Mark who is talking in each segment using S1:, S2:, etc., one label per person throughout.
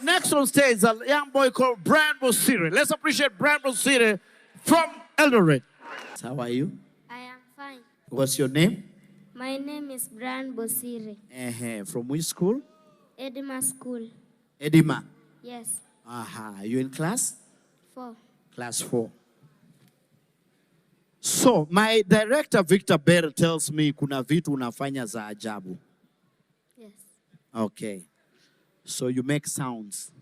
S1: Next on stage, a young boy called Brian Bosire. Let's appreciate Brian Bosire from Eldoret. How are you?
S2: I am fine.
S1: What's your name?
S2: My name is Brian Bosire.
S1: From which school?
S2: Edima School.
S1: Edima?
S2: Yes.
S1: Are you in class?
S2: 4.
S1: Class 4. So, my director, Victor Bell, tells me kuna vitu unafanya za ajabu.
S2: Yes.
S1: Okay. So, you make sounds.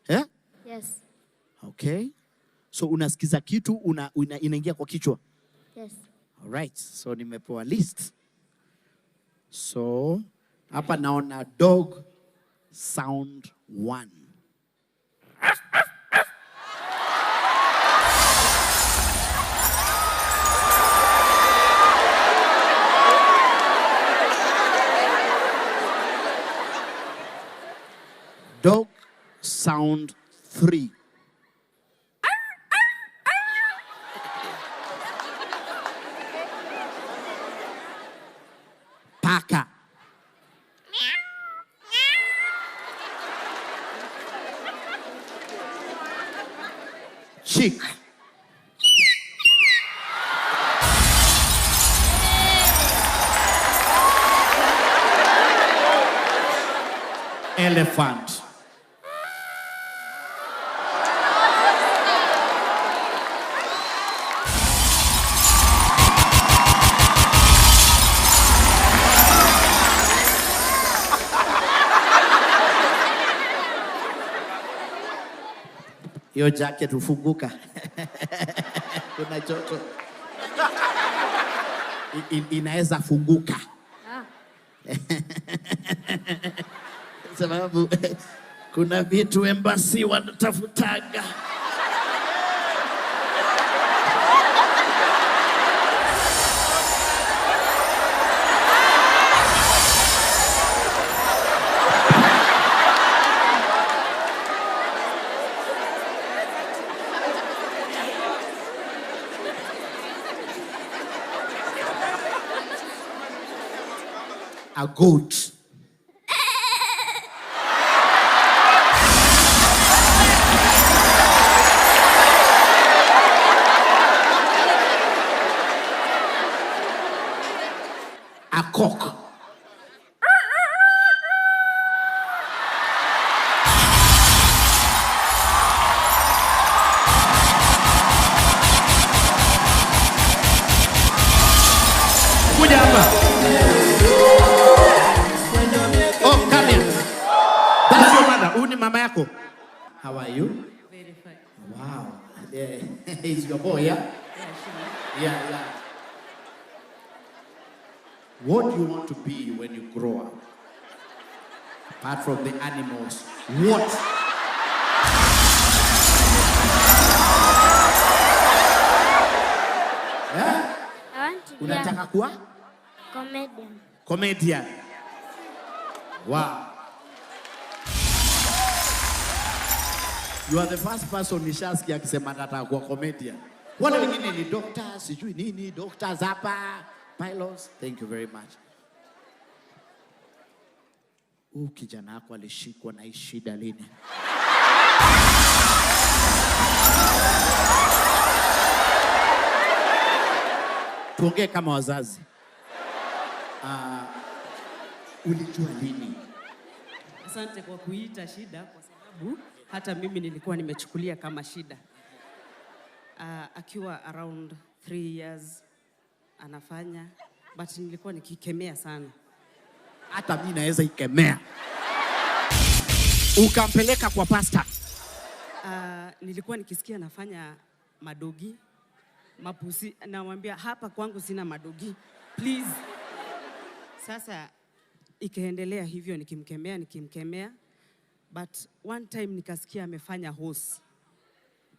S1: Yeah?
S2: Yes.
S1: Okay. So, unasikiza kitu, inaingia kwa kichwa?
S2: Yes.
S1: Alright. So, nimepewa list. So, hapa naona dog sound 1. Dog sound 3. Paka. Chick. Elephant. Yo jacket ufunguka. Kuna joto. Inaweza funguka. Sababu kuna vitu embassy wanatafutaga. A goat. A cock. Kuja hapa. Oh, come here. That's your mother. Uni mama yako. How are you?
S3: Very fine.
S1: Wow. Yeah. He's your boy, yeah? Yeah. What do you want to be when you grow up? Apart from the animals, what? Yeah?
S2: I want to be
S1: Unataka
S2: a
S1: kuwa?
S2: comedian.
S1: Comedian. Wow. You are the first person nishasikia akisema nataka kuwa comedian. Wale wengine ni doctors, sijui nini, doctors hapa, pilots. Thank you very much. Kijana wako alishikwa na hii shida lini? Tuongee kama wazazi. Ulijua lini?
S3: Asante kwa kuita shida kwa sababu hata mimi nilikuwa nimechukulia kama shida. Akiwa around 3 years anafanya, but nilikuwa nikikemea sana.
S1: Hata mimi naweza ikemea. Ukampeleka kwa pastor?
S3: Nilikuwa nikisikia anafanya madogi, mapusi, namwambia hapa kwangu sina madogi. Please. Sasa ikaendelea hivyo nikimkemea. But one time nikasikia amefanya horse.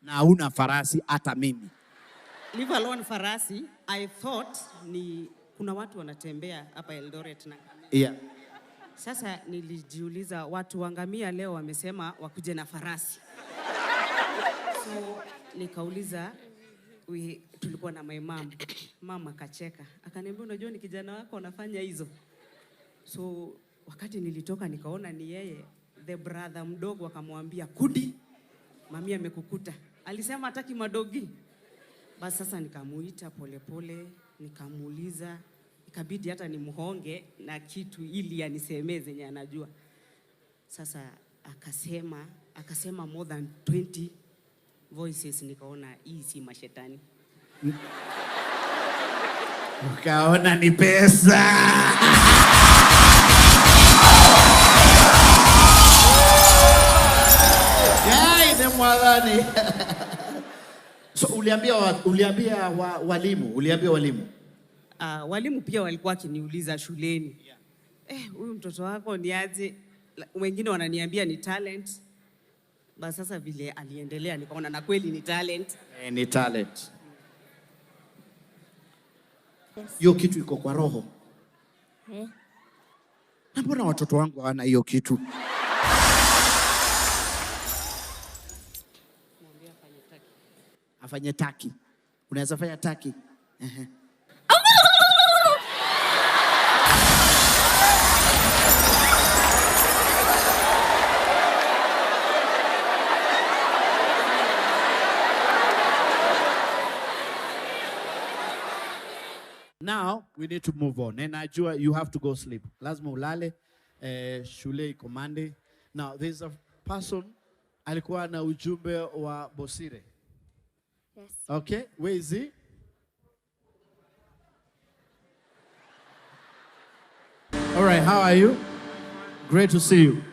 S1: Na una farasi hata mimi.
S3: Leave alone farasi, I thought ni kuna watu wanatembea hapa Eldoret na ngamia.
S1: Yeah.
S3: Sasa nilijiuliza watu wa ngamia leo wamesema wakuje na farasi. So nikauliza, tulikuwa na my mom. Mama kacheka. Akaniambia unajua ni kijana wako anafanya hizo. So wakati nilitoka nikaona ni yeye, the brother mdogo akamwambia, Kudi, mami amekukuta. Alisema hataki madogi. Basi sasa nikamuita polepole, nikamuuliza, ikabidi hata nimhonge na kitu ili anisemee zenye anajua. Sasa akasema more than 20 voices, nikaona hii si mashetani.
S1: Ukaona ni pesa. Yai ni mwadhani. So uliambia walimu?
S3: Walimu pia walikuwa wakiniuliza shuleni. Huyu mtoto wako ni aje? Wengine wananiambia ni talent. Basi sasa vile aliendelea nikaona na kweli ni talent.
S1: Ni talent.
S2: Yes.
S1: Hiyo kitu iko kwa roho. Na mbona watoto wangu hawana hiyo kitu? Afanye taki. Unaweza fanya taki? Now we need to move on. And Najua, you have to go sleep. Lazima ulale. Shule iko Monday. Now there's a person alikuwa na ujumbe wa Bosire.
S2: Yes.
S1: Okay, where is he? All right, how are you? Great to see you.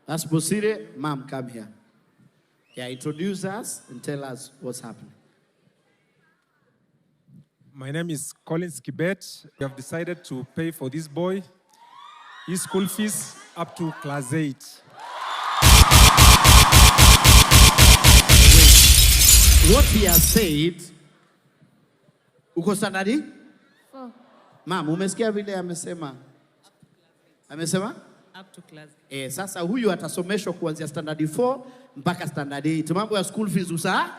S1: That's Bosire. Mom, come here. Yeah, introduce us and tell us what's happening.
S4: My name is Collins Kibet. We have decided to pay for this boy his school fees up to class 8.
S1: What he has said, uko standard?
S2: 4.
S1: Mama, umesikia vile amesema? Amesema?
S3: Up to class.
S1: Sasa huyu atasomeshwa kuanzia standard 4 mpaka standard 8. Mambo ya school fees usa?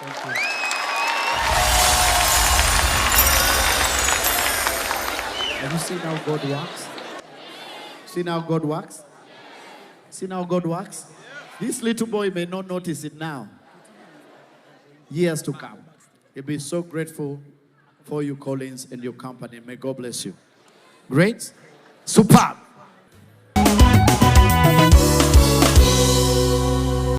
S4: Thank you.
S1: Have you seen how God works? Seen how God works? Seen how God works? This little boy may not notice it now. Years to come. He'll be so grateful for you, Collins, and your company. May God bless you. Great. Superb.